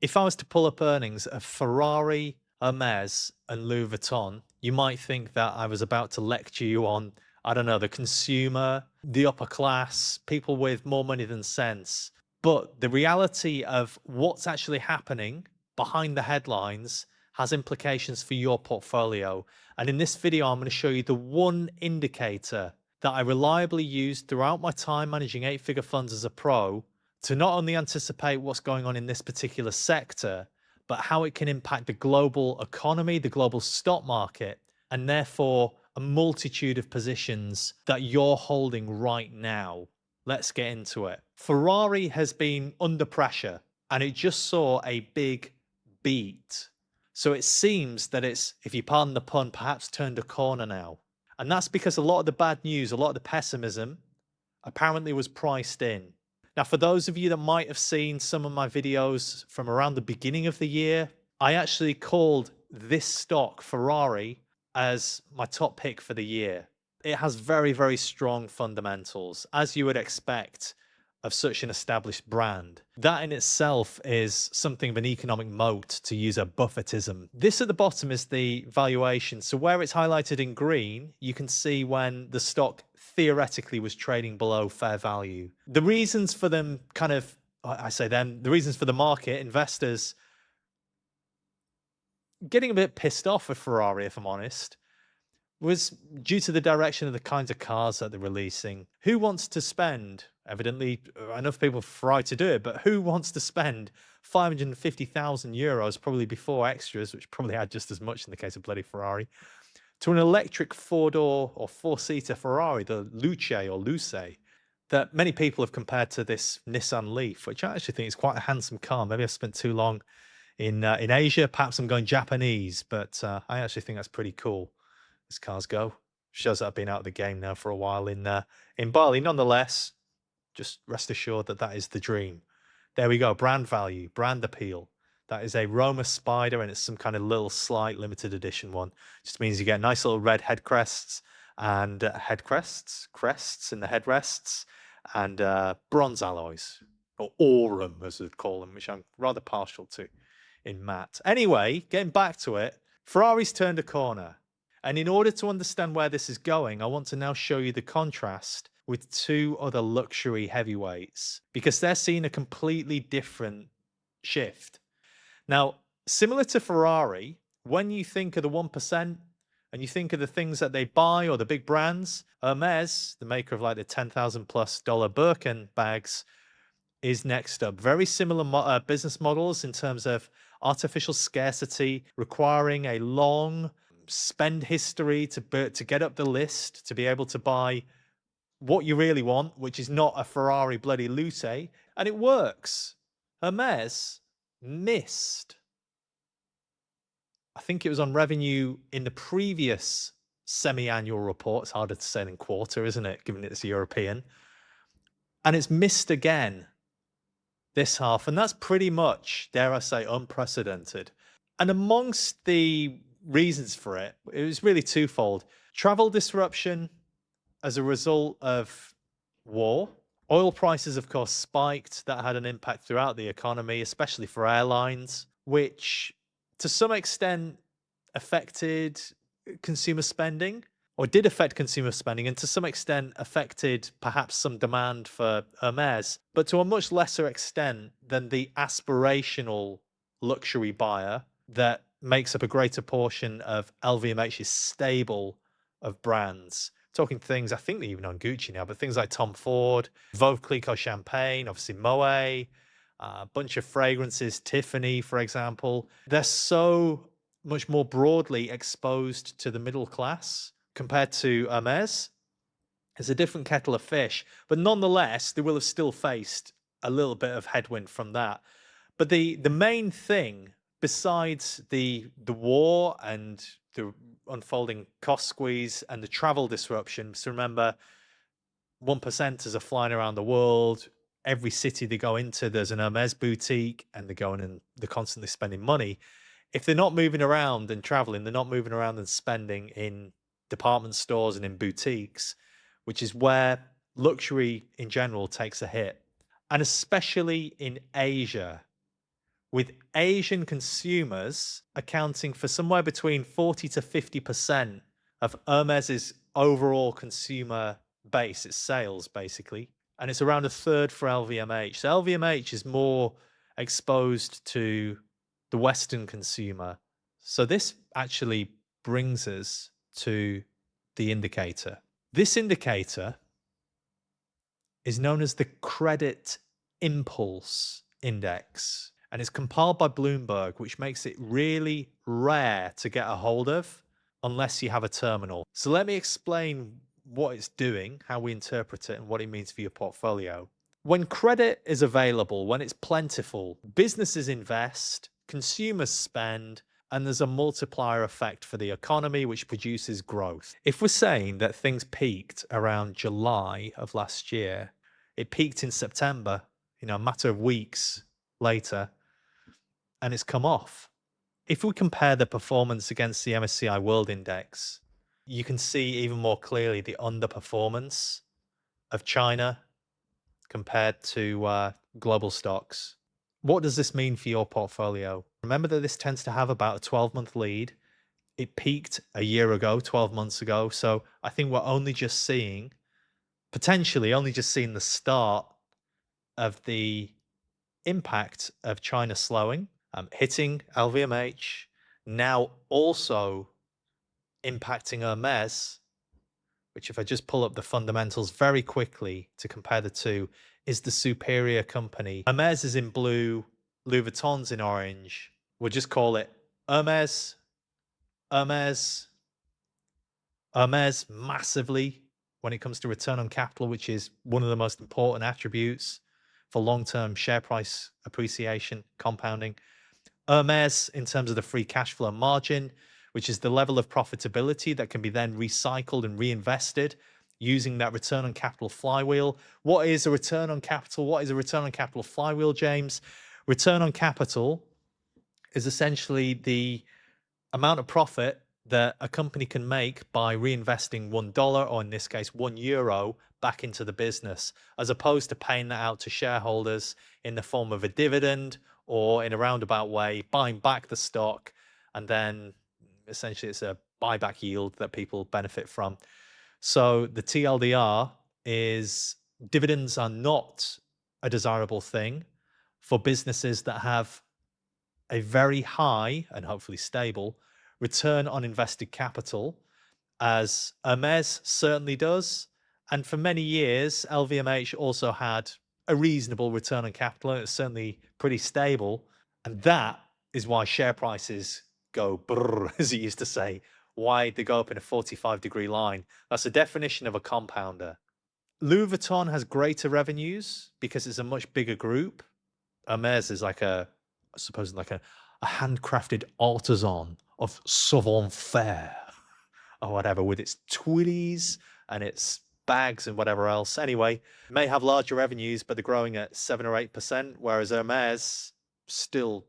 If I was to pull up earnings of Ferrari, Hermès, and Louis Vuitton, you might think that I was about to lecture you on, I don't know, the consumer, the upper class, people with more money than sense. But the reality of what's actually happening behind the headlines has implications for your portfolio. And in this video, I'm going to show you the one indicator that I reliably used throughout my time managing eight-figure funds as a pro to not only anticipate what's going on in this particular sector, but how it can impact the global economy, the global stock market, and therefore a multitude of positions that you're holding right now. Let's get into it. Ferrari has been under pressure and it just saw a big beat. So it seems that it's, if you pardon the pun, perhaps turned a corner now. And that's because a lot of the bad news, a lot of the pessimism apparently was priced in. Now, for those of you that might have seen some of my videos from around the beginning of the year, I actually called this stock, Ferrari, as my top pick for the year. It has very, very strong fundamentals, as you would expect of such an established brand. That in itself is something of an economic moat, to use a Buffettism. This at the bottom is the valuation. So where it's highlighted in green, you can see when the stock theoretically was trading below fair value. The reasons for them the reasons for the market, investors getting a bit pissed off with Ferrari, if I'm honest, was due to the direction of the kinds of cars that they're releasing. Who wants to spend, evidently enough people for Ferrari to do it, but who wants to spend 550,000 euros, probably before extras, which probably had just as much in the case of bloody Ferrari, to an electric four-door or four-seater Ferrari, the Luce, that many people have compared to this Nissan Leaf, which I actually think is quite a handsome car. Maybe I've spent too long in Asia. Perhaps I'm going Japanese, but I actually think that's pretty cool as cars go. Shows that I've been out of the game now for a while in Bali. Nonetheless, just rest assured that that is the dream. There we go. Brand value, brand appeal. That is a Roma Spider, and it's some kind of little slight limited edition one. Just means you get nice little red head crests and crests in the headrests, and bronze alloys, or aurum as they'd call them, which I'm rather partial to in matte. Anyway, getting back to it, Ferrari's turned a corner. And in order to understand where this is going, I want to now show you the contrast with two other luxury heavyweights, because they're seeing a completely different shift. Now, similar to Ferrari, when you think of the 1% and you think of the things that they buy or the big brands, Hermes, the maker of like the $10,000+ Birkin bags, is next up. Very similar business models in terms of artificial scarcity, requiring a long spend history to get up the list, to be able to buy what you really want, which is not a Ferrari bloody Luce, and it works. Hermes missed, I think it was on revenue in the previous semi-annual report. It's harder to say than quarter, isn't it, given it's European, and it's missed again this half, and that's pretty much, dare I say, unprecedented. And amongst the reasons for it, it was really twofold. Travel disruption as a result of war. Oil prices, of course, spiked. That had an impact throughout the economy, especially for airlines, which to some extent affected consumer spending, or did affect consumer spending, and to some extent affected perhaps some demand for Hermes, but to a much lesser extent than the aspirational luxury buyer that makes up a greater portion of LVMH's stable of brands. Talking things, I think they're even on Gucci now, but things like Tom Ford, Veuve Clicquot Champagne, obviously Moet, a bunch of fragrances, Tiffany, for example. They're so much more broadly exposed to the middle class compared to Hermes. It's a different kettle of fish, but nonetheless, they will have still faced a little bit of headwind from that. But the main thing, besides the war and the unfolding cost squeeze and the travel disruption, so remember, 1%ers are flying around the world. Every city they go into, there's an Hermes boutique, and they're going and they're constantly spending money. If they're not moving around and traveling, they're not moving around and spending in department stores and in boutiques, which is where luxury in general takes a hit. And especially in Asia, with Asian consumers accounting for somewhere between 40 to 50% of Hermes's overall consumer base, its sales basically. And it's around a third for LVMH. So LVMH is more exposed to the Western consumer. So this actually brings us to the indicator. This indicator is known as the Credit Impulse Index, and it's compiled by Bloomberg, which makes it really rare to get a hold of unless you have a terminal. So let me explain what it's doing, how we interpret it, and what it means for your portfolio. When credit is available, when it's plentiful, businesses invest, consumers spend, and there's a multiplier effect for the economy, which produces growth. If we're saying that things peaked around July of last year, it peaked in September, a matter of weeks later, and it's come off. If we compare the performance against the MSCI World Index, you can see even more clearly the underperformance of China compared to global stocks. What does this mean for your portfolio? Remember that this tends to have about a 12-month lead. It peaked a year ago, 12 months ago. So I think we're potentially only just seeing the start of the impact of China slowing, hitting LVMH, now also impacting Hermes, which if I just pull up the fundamentals very quickly to compare the two, is the superior company. Hermes is in blue, Louis Vuitton's in orange. We'll just call it Hermes, Hermes, Hermes massively when it comes to return on capital, which is one of the most important attributes for long-term share price appreciation, compounding. Hermes in terms of the free cash flow margin, which is the level of profitability that can be then recycled and reinvested using that return on capital flywheel. What is a return on capital? What is a return on capital flywheel, James? Return on capital is essentially the amount of profit that a company can make by reinvesting $1, or in this case, €1 back into the business, as opposed to paying that out to shareholders in the form of a dividend or in a roundabout way, buying back the stock. And then essentially it's a buyback yield that people benefit from. So the TLDR is dividends are not a desirable thing for businesses that have a very high and hopefully stable return on invested capital, as Hermes certainly does. And for many years, LVMH also had a reasonable return on capital, and it's certainly pretty stable. And that is why share prices go brrr, as it used to say, why they go up in a 45-degree line. That's the definition of a compounder. Louis Vuitton has greater revenues because it's a much bigger group. Hermes is like I suppose like a handcrafted artisan of savoir-faire or whatever, with its twillies and its bags and whatever else. Anyway, may have larger revenues, but they're growing at 7 or 8%, whereas Hermes still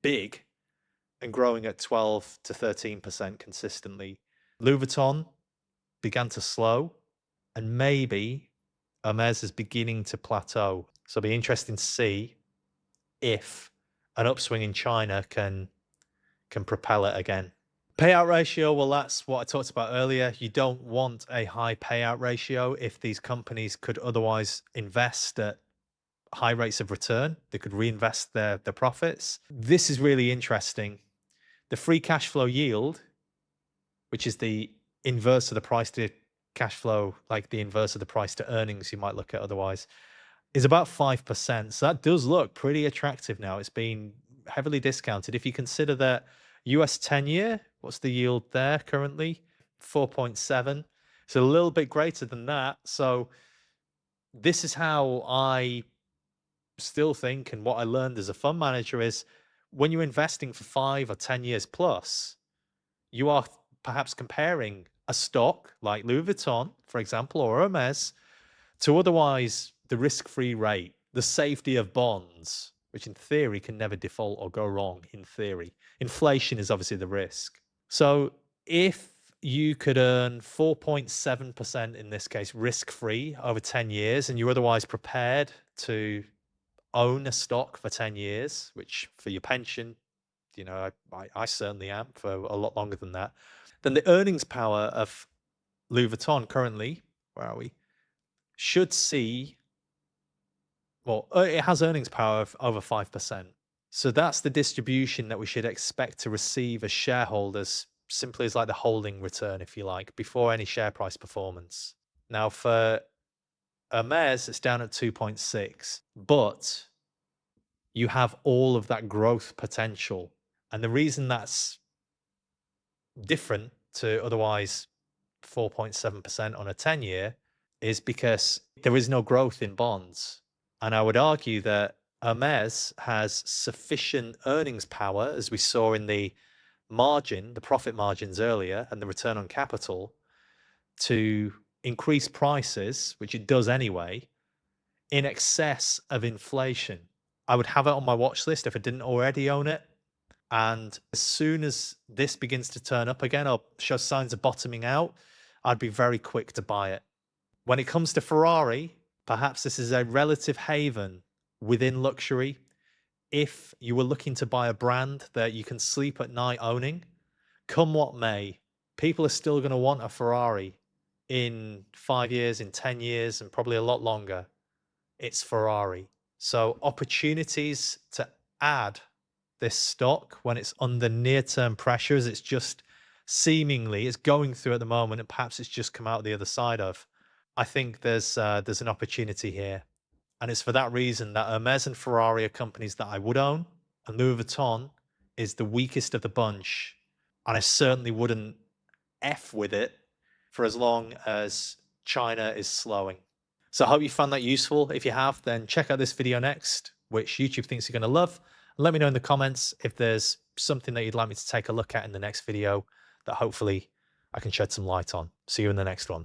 big and growing at 12 to 13% consistently. Louis Vuitton began to slow, and maybe Hermes is beginning to plateau. So it'll be interesting to see if an upswing in China can propel it again. Payout ratio, well, that's what I talked about earlier. You don't want a high payout ratio if these companies could otherwise invest at high rates of return. They could reinvest their profits. This is really interesting. The free cash flow yield, which is the inverse of the price to cash flow, like the inverse of the price to earnings you might look at otherwise, is about 5%. So that does look pretty attractive now. It's been heavily discounted. If you consider that US 10-year, what's the yield there currently? 4.7. So a little bit greater than that. So this is how I still think, and what I learned as a fund manager is, when you're investing for 5 or 10 years plus, you are perhaps comparing a stock like Louis Vuitton, for example, or Hermes, to otherwise the risk-free rate, the safety of bonds, which in theory can never default or go wrong in theory. Inflation is obviously the risk. So if you could earn 4.7% in this case risk-free over 10 years, and you're otherwise prepared to own a stock for 10 years, which for your pension, I certainly am for a lot longer than that, then the earnings power of Louis Vuitton currently, where are we, should see, well, it has earnings power of over 5%. So that's the distribution that we should expect to receive as shareholders, simply as like the holding return, if you like, before any share price performance. Now, for Hermes, it's down at 2.6, but you have all of that growth potential. And the reason that's different to otherwise 4.7% on a 10-year is because there is no growth in bonds. And I would argue that Hermes has sufficient earnings power, as we saw in the margin, the profit margins earlier, and the return on capital, to increase prices, which it does anyway, in excess of inflation. I would have it on my watch list if I didn't already own it. And as soon as this begins to turn up again or show signs of bottoming out, I'd be very quick to buy it. When it comes to Ferrari, perhaps this is a relative haven within luxury. If you were looking to buy a brand that you can sleep at night owning, come what may, people are still going to want a Ferrari in 5 years, in 10 years, and probably a lot longer. It's Ferrari. So opportunities to add this stock when it's under near-term pressures, it's just seemingly it's going through at the moment, and perhaps it's just come out the other side of. I think there's an opportunity here, and it's for that reason that Hermes and Ferrari are companies that I would own, and Louis Vuitton is the weakest of the bunch, and I certainly wouldn't F with it for as long as China is slowing. So I hope you found that useful. If you have, then check out this video next, which YouTube thinks you're going to love. Let me know in the comments if there's something that you'd like me to take a look at in the next video that hopefully I can shed some light on. See you in the next one.